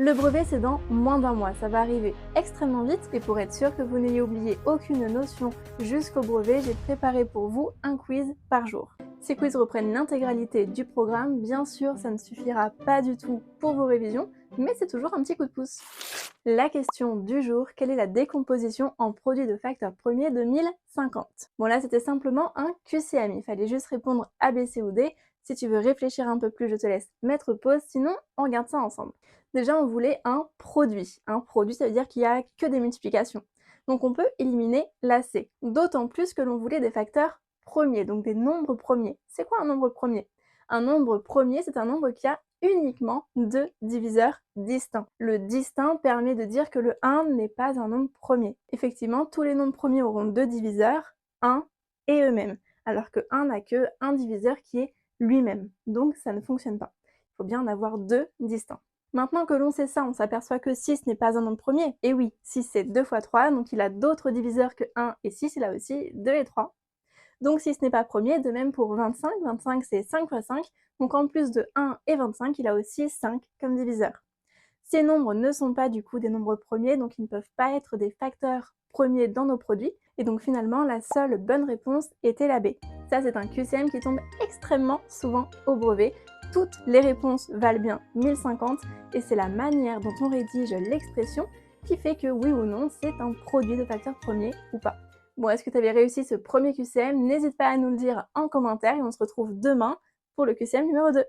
Le brevet, c'est dans moins d'un mois, ça va arriver extrêmement vite et pour être sûr que vous n'ayez oublié aucune notion jusqu'au brevet, j'ai préparé pour vous un quiz par jour. Ces quiz reprennent l'intégralité du programme, bien sûr ça ne suffira pas du tout pour vos révisions, mais c'est toujours un petit coup de pouce. La question du jour, quelle est la décomposition en produits de facteurs premiers de 1050? Bon là c'était simplement un QCM, il fallait juste répondre A, B, C ou D. Si tu veux réfléchir un peu plus, je te laisse mettre pause, sinon on regarde ça ensemble. Déjà on voulait un produit. Un produit ça veut dire qu'il n'y a que des multiplications. Donc on peut éliminer la C, d'autant plus que l'on voulait des facteurs premiers, donc des nombres premiers. C'est quoi un nombre premier? Un nombre premier, c'est un nombre qui a uniquement deux diviseurs distincts. Le distinct permet de dire que le 1 n'est pas un nombre premier. Effectivement, tous les nombres premiers auront deux diviseurs, 1 et eux-mêmes, alors que 1 n'a que un diviseur qui est lui-même. Donc ça ne fonctionne pas. Il faut bien en avoir deux distincts. Maintenant que l'on sait ça, on s'aperçoit que 6 n'est pas un nombre premier. Et oui, 6 c'est 2 fois 3, donc il a d'autres diviseurs que 1 et 6, il a aussi 2 et 3. Donc 6 n'est pas premier, de même pour 25, 25 c'est 5 fois 5, donc en plus de 1 et 25, il a aussi 5 comme diviseur. Ces nombres ne sont pas du coup des nombres premiers, donc ils ne peuvent pas être des facteurs premiers dans nos produits, et donc finalement la seule bonne réponse était la B. Ça c'est un QCM qui tombe extrêmement souvent au brevet. Toutes les réponses valent bien 1050, et c'est la manière dont on rédige l'expression qui fait que oui ou non c'est un produit de facteurs premiers ou pas. Bon, est-ce que tu avais réussi ce premier QCM? N'hésite pas à nous le dire en commentaire et on se retrouve demain pour le QCM numéro 2.